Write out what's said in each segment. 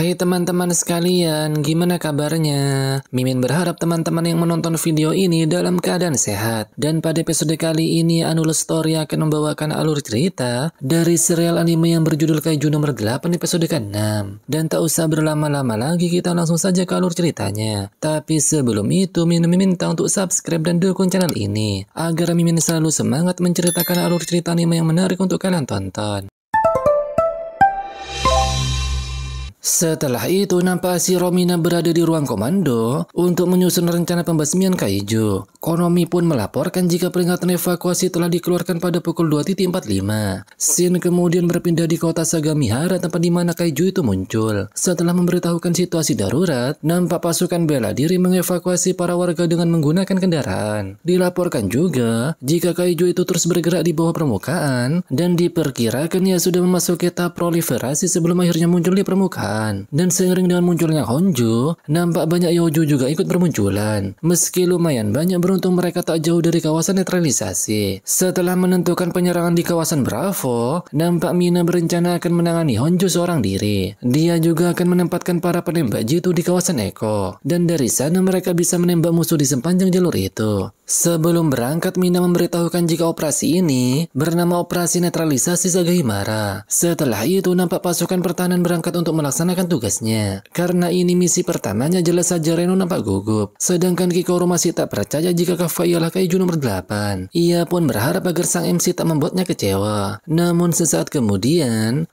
Hai teman-teman sekalian, gimana kabarnya? Mimin berharap teman-teman yang menonton video ini dalam keadaan sehat. Dan pada episode kali ini, Anulus Story akan membawakan alur cerita dari serial anime yang berjudul Kaiju nomor 8 episode ke-6. Dan tak usah berlama-lama lagi, kita langsung saja ke alur ceritanya. Tapi sebelum itu, Mimin minta untuk subscribe dan dukung channel ini, agar Mimin selalu semangat menceritakan alur cerita anime yang menarik untuk kalian tonton. Setelah itu, nampak si Romina berada di ruang komando untuk menyusun rencana pembasmian Kaiju. Konomi pun melaporkan jika peringatan evakuasi telah dikeluarkan pada pukul 2.45. Shin kemudian berpindah di kota Sagamihara, tempat di mana Kaiju itu muncul. Setelah memberitahukan situasi darurat, nampak pasukan bela diri mengevakuasi para warga dengan menggunakan kendaraan. Dilaporkan juga jika Kaiju itu terus bergerak di bawah permukaan dan diperkirakan ia sudah memasuki tahap proliferasi sebelum akhirnya muncul di permukaan. Dan seiring dengan munculnya Honjo, nampak banyak Yojo juga ikut bermunculan. Meski lumayan banyak, beruntung mereka tak jauh dari kawasan netralisasi. Setelah menentukan penyerangan di kawasan Bravo, nampak Mina berencana akan menangani Honjo seorang diri. Dia juga akan menempatkan para penembak jitu di kawasan Eko. Dan dari sana mereka bisa menembak musuh di sepanjang jalur itu. Sebelum berangkat, Mina memberitahukan jika operasi ini bernama Operasi Netralisasi Sagamihara. Setelah itu, nampak pasukan pertahanan berangkat untuk melaksanakan tugasnya. Karena ini misi pertamanya, jelas saja Reno nampak gugup. Sedangkan Kikoru masih tak percaya jika Kafka ialah Kaiju nomor 8. Ia pun berharap agar sang MC tak membuatnya kecewa. Namun sesaat kemudian,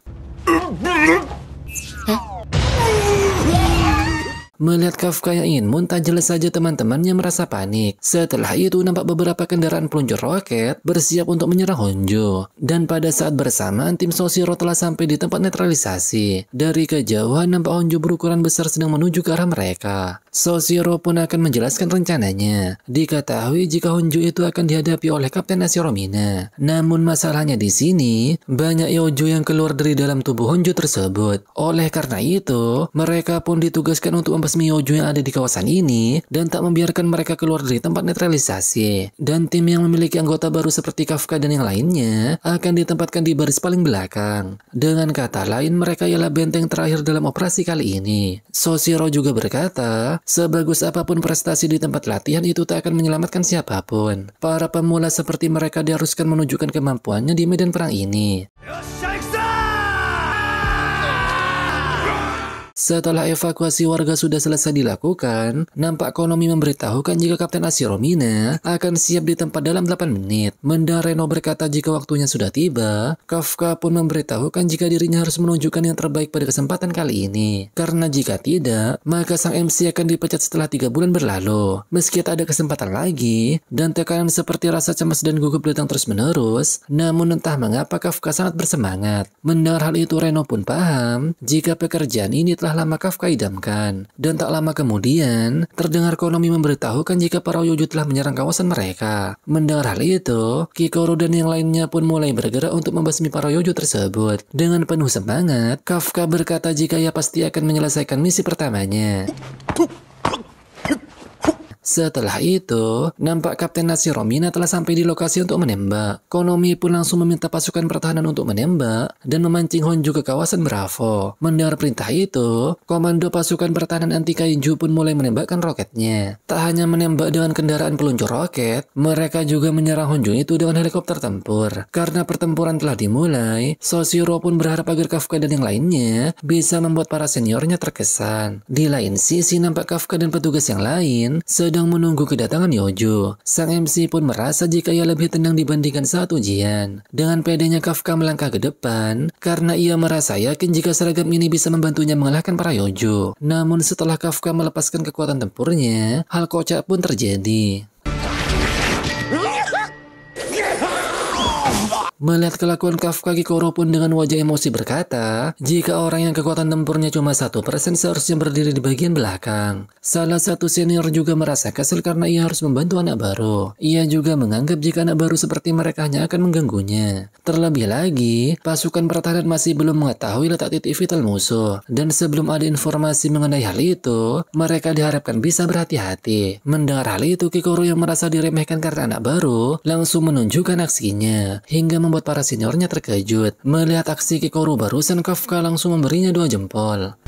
melihat Kafka yang ingin muntah, jelas saja teman-temannya merasa panik. Setelah itu, nampak beberapa kendaraan peluncur roket bersiap untuk menyerang Honjo. Dan pada saat bersamaan, tim Soshiro telah sampai di tempat netralisasi. Dari kejauhan, nampak Honjo berukuran besar sedang menuju ke arah mereka. Soshiro pun akan menjelaskan rencananya. Diketahui jika Honjo itu akan dihadapi oleh Kapten Nasi Romina. Namun masalahnya di sini, banyak Yojo yang keluar dari dalam tubuh Honjo tersebut. Oleh karena itu, mereka pun ditugaskan untuk membasmi Yojo yang ada di kawasan ini dan tak membiarkan mereka keluar dari tempat netralisasi. Dan tim yang memiliki anggota baru seperti Kafka dan yang lainnya akan ditempatkan di baris paling belakang. Dengan kata lain, mereka ialah benteng terakhir dalam operasi kali ini. Soshiro juga berkata, sebagus apapun prestasi di tempat latihan itu tak akan menyelamatkan siapapun. Para pemula seperti mereka diharuskan menunjukkan kemampuannya di medan perang ini. Setelah evakuasi warga sudah selesai dilakukan, nampak Konomi memberitahukan jika Kapten Nasi Romina akan siap di tempat dalam 8 menit. Mendengar Reno berkata jika waktunya sudah tiba, Kafka pun memberitahukan jika dirinya harus menunjukkan yang terbaik pada kesempatan kali ini. Karena jika tidak, maka sang MC akan dipecat setelah 3 bulan berlalu. Meski tak ada kesempatan lagi, dan tekanan seperti rasa cemas dan gugup datang terus-menerus, namun entah mengapa Kafka sangat bersemangat. Mendengar hal itu, Reno pun paham jika pekerjaan ini telah lama Kafka idamkan. Dan tak lama kemudian, terdengar Konomi memberitahukan jika para Yojo telah menyerang kawasan mereka. Mendengar hal itu, Kikoru dan yang lainnya pun mulai bergerak untuk membasmi para Yojo tersebut. Dengan penuh semangat, Kafka berkata jika ia pasti akan menyelesaikan misi pertamanya. Setelah itu, nampak Kapten Nasi Romina telah sampai di lokasi untuk menembak. Konomi pun langsung meminta pasukan pertahanan untuk menembak dan memancing Honjo ke kawasan Bravo. Mendengar perintah itu, komando pasukan pertahanan anti Kaiju pun mulai menembakkan roketnya. Tak hanya menembak dengan kendaraan peluncur roket, mereka juga menyerang Honjo itu dengan helikopter tempur. Karena pertempuran telah dimulai, Soshiro pun berharap agar Kafka dan yang lainnya bisa membuat para seniornya terkesan. Di lain sisi, nampak Kafka dan petugas yang lain sedang menunggu kedatangan Yojo. Sang MC pun merasa jika ia lebih tenang dibandingkan saat ujian. Dengan pedenya Kafka melangkah ke depan karena ia merasa yakin jika seragam ini bisa membantunya mengalahkan para Yojo. Namun setelah Kafka melepaskan kekuatan tempurnya, hal kocak pun terjadi. Melihat kelakuan Kafka, Kikoru pun dengan wajah emosi berkata, jika orang yang kekuatan tempurnya cuma 1% seharusnya berdiri di bagian belakang. Salah satu senior juga merasa kesal karena ia harus membantu anak baru. Ia juga menganggap jika anak baru seperti mereka hanya akan mengganggunya. Terlebih lagi, pasukan pertahanan masih belum mengetahui letak titik vital musuh. Dan sebelum ada informasi mengenai hal itu, mereka diharapkan bisa berhati-hati. Mendengar hal itu, Kikoru yang merasa diremehkan karena anak baru, langsung menunjukkan aksinya. Hingga membuat para seniornya terkejut. Melihat aksi Kikoru barusan, Kafka langsung memberinya 2 jempol.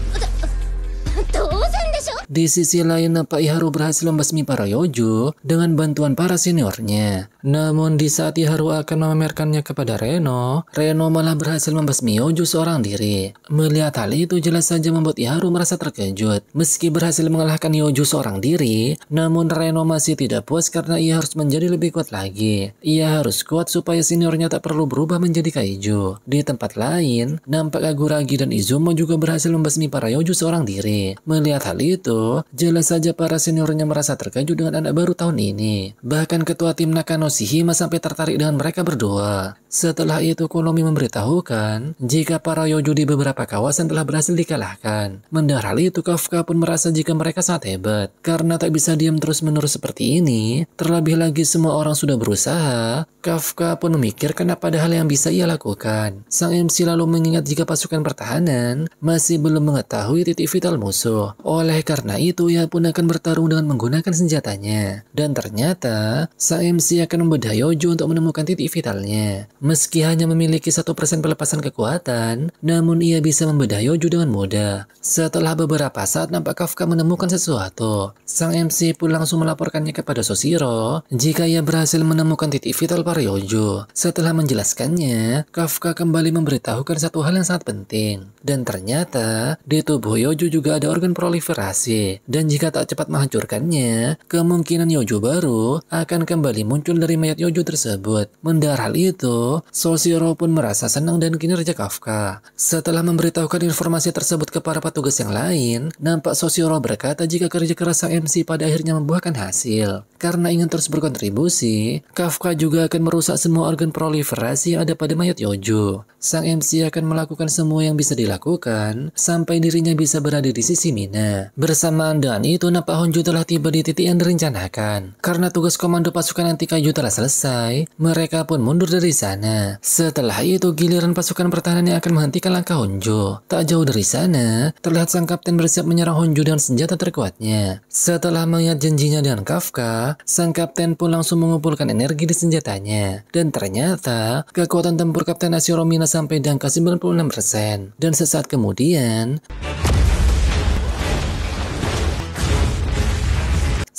Di sisi lain, nampak Iharu berhasil membasmi para Yojo dengan bantuan para seniornya. Namun di saat Iharu akan memamerkannya kepada Reno malah berhasil membasmi Yojo seorang diri. Melihat hal itu jelas saja membuat Iharu merasa terkejut. Meski berhasil mengalahkan Yojo seorang diri, namun Reno masih tidak puas karena ia harus menjadi lebih kuat lagi. Ia harus kuat supaya seniornya tak perlu berubah menjadi Kaijo. Di tempat lain, nampak Kaguragi dan Izumo juga berhasil membasmi para Yojo seorang diri. Melihat hal itu, jelas saja para seniornya merasa terkejut dengan anak baru tahun ini. Bahkan ketua tim Nakanoshima sampai tertarik dengan mereka berdua. Setelah itu Konomi memberitahukan jika para Yojo di beberapa kawasan telah berhasil dikalahkan. Mendengar hal itu Kafka pun merasa jika mereka sangat hebat. Karena tak bisa diam terus-menerus seperti ini, terlebih lagi semua orang sudah berusaha, Kafka pun memikirkan apa hal yang bisa ia lakukan. Sang MC lalu mengingat jika pasukan pertahanan masih belum mengetahui titik vital musuh. Oleh karena itu ia pun akan bertarung dengan menggunakan senjatanya. Dan ternyata sang MC akan membedah Yojo untuk menemukan titik vitalnya. Meski hanya memiliki 1% pelepasan kekuatan, namun ia bisa membedah Yojo dengan mudah. Setelah beberapa saat nampak Kafka menemukan sesuatu. Sang MC pun langsung melaporkannya kepada Soshiro jika ia berhasil menemukan titik vital para Yojo. Setelah menjelaskannya, Kafka kembali memberitahukan satu hal yang sangat penting. Dan ternyata di tubuh Yojo juga ada organ proliferasi. Dan jika tak cepat menghancurkannya, kemungkinan Yojo baru akan kembali muncul dari mayat Yojo tersebut. Mendengar hal itu, Soshiro pun merasa senang dan kinerja Kafka. Setelah memberitahukan informasi tersebut kepada petugas yang lain, nampak Soshiro berkata jika kerja keras sang MC pada akhirnya membuahkan hasil. Karena ingin terus berkontribusi, Kafka juga akan merusak semua organ proliferasi yang ada pada mayat Yojo. Sang MC akan melakukan semua yang bisa dilakukan sampai dirinya bisa berada di sisi Mina. Bersamaan dengan itu, nampak Honjo telah tiba di titik yang direncanakan. Karena tugas komando pasukan anti Kaiju telah selesai, mereka pun mundur dari sana. Setelah itu, giliran pasukan pertahanan yang akan menghentikan langkah Honjo. Tak jauh dari sana, terlihat sang kapten bersiap menyerang Honjo dengan senjata terkuatnya. Setelah mengingat janjinya dengan Kafka, sang kapten pun langsung mengumpulkan energi di senjatanya. Dan ternyata, kekuatan tempur Kapten Ashiro Mina sampai di angka 96%. Dan sesaat kemudian,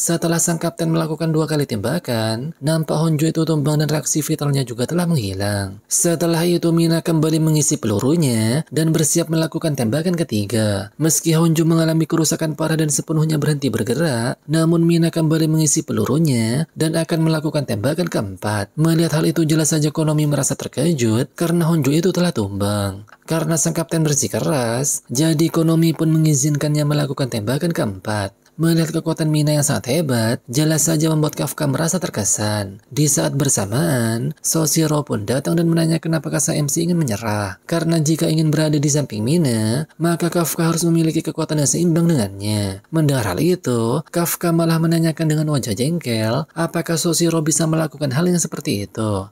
setelah sang kapten melakukan 2 kali tembakan, nampak Honjo itu tumbang dan reaksi vitalnya juga telah menghilang. Setelah itu Mina kembali mengisi pelurunya dan bersiap melakukan tembakan ketiga. Meski Honjo mengalami kerusakan parah dan sepenuhnya berhenti bergerak, namun Mina kembali mengisi pelurunya dan akan melakukan tembakan keempat. Melihat hal itu jelas saja Konomi merasa terkejut karena Honjo itu telah tumbang. Karena sang kapten bersikeras, jadi Konomi pun mengizinkannya melakukan tembakan keempat. Melihat kekuatan Mina yang sangat hebat, jelas saja membuat Kafka merasa terkesan. Di saat bersamaan, Soshiro pun datang dan menanyakan apakah sang MC ingin menyerah. Karena jika ingin berada di samping Mina, maka Kafka harus memiliki kekuatan yang seimbang dengannya. Mendengar hal itu, Kafka malah menanyakan dengan wajah jengkel, apakah Soshiro bisa melakukan hal yang seperti itu.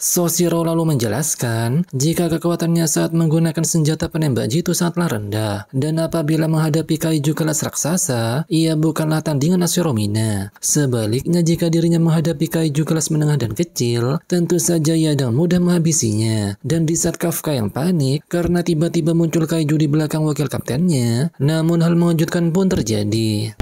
Soshiro lalu menjelaskan jika kekuatannya saat menggunakan senjata penembak jitu sangatlah rendah, dan apabila menghadapi kaiju kelas raksasa, ia bukanlah tandingan Ashiro Mina. Sebaliknya jika dirinya menghadapi kaiju kelas menengah dan kecil, tentu saja ia dengan mudah menghabisinya. Dan di saat Kafka yang panik karena tiba-tiba muncul kaiju di belakang wakil kaptennya, namun hal mengejutkan pun terjadi.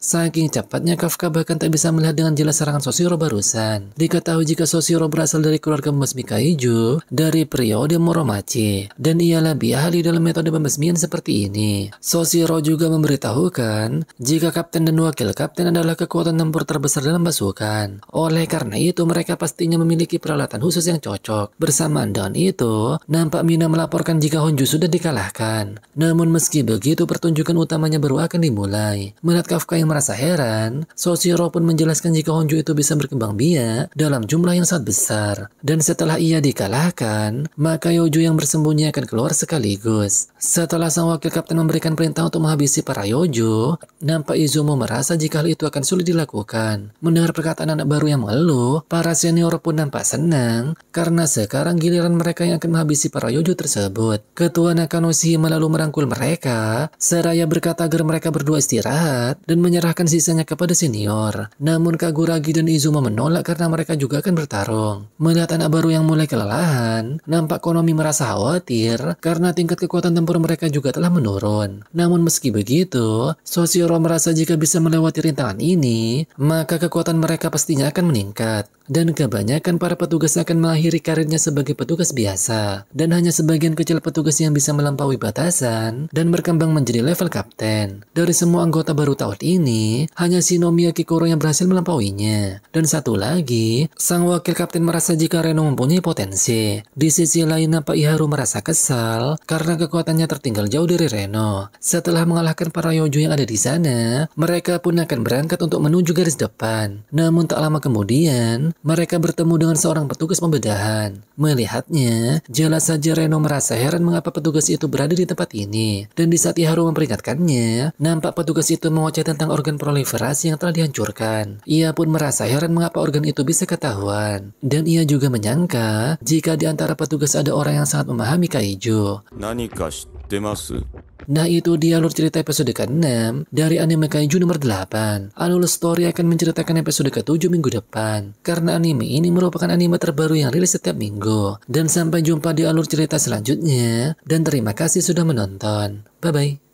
Saking cepatnya Kafka bahkan tak bisa melihat dengan jelas serangan Soshiro barusan. Diketahui jika Soshiro berasal dari keluarga pembasmi kaiju dari periode Muromachi, dan ia lebih ahli dalam metode pembasmian seperti ini. Soshiro juga memberitahukan jika kapten dan wakil kapten adalah kekuatan tempur terbesar dalam pasukan. Oleh karena itu mereka pastinya memiliki peralatan khusus yang cocok. Bersamaan dengan itu, nampak Mina melaporkan jika Honjo sudah dikalahkan. Namun meski begitu pertunjukan utamanya baru akan dimulai. Melihat Kafka yang merasa heran, Soshiro pun menjelaskan jika Honjo itu bisa berkembang biak dalam jumlah yang sangat besar. Dan setelah ia dikalahkan, maka Yojo yang bersembunyi akan keluar sekaligus. Setelah sang wakil kapten memberikan perintah untuk menghabisi para Yojo, nampak Izumo merasa jika hal itu akan sulit dilakukan. Mendengar perkataan anak baru yang mengeluh, para senior pun nampak senang karena sekarang giliran mereka yang akan menghabisi para Yojo tersebut. Ketua Nakanoshima lalu merangkul mereka seraya berkata agar mereka berdua istirahat dan menyarankan menyerahkan sisanya kepada senior. Namun Kaguragi dan Izuma menolak karena mereka juga akan bertarung. Melihat anak baru yang mulai kelelahan, nampak Konomi merasa khawatir karena tingkat kekuatan tempur mereka juga telah menurun. Namun meski begitu, Soshiro merasa jika bisa melewati rintangan ini, maka kekuatan mereka pastinya akan meningkat. Dan kebanyakan para petugas akan mengakhiri karirnya sebagai petugas biasa. Dan hanya sebagian kecil petugas yang bisa melampaui batasan dan berkembang menjadi level kapten. Dari semua anggota baru tahun ini, hanya Shinomiya Kikoro yang berhasil melampauinya. Dan satu lagi, sang wakil kapten merasa jika Reno mempunyai potensi. Di sisi lain, nampak Iharu merasa kesal karena kekuatannya tertinggal jauh dari Reno. Setelah mengalahkan para Yojo yang ada di sana, mereka pun akan berangkat untuk menuju garis depan. Namun tak lama kemudian, mereka bertemu dengan seorang petugas pembedahan. Melihatnya, jelas saja Reno merasa heran mengapa petugas itu berada di tempat ini. Dan di saat Iharu memperingatkannya, nampak petugas itu mengoceh tentang organ proliferasi yang telah dihancurkan. Ia pun merasa heran mengapa organ itu bisa ketahuan. Dan ia juga menyangka jika di antara petugas ada orang yang sangat memahami kaiju. Nah, itu dia alur cerita episode ke-6 dari anime Kaiju nomor 8. Alur story akan menceritakan episode ke-7 minggu depan. Karena anime ini merupakan anime terbaru yang rilis setiap minggu. Dan sampai jumpa di alur cerita selanjutnya. Dan terima kasih sudah menonton. Bye-bye.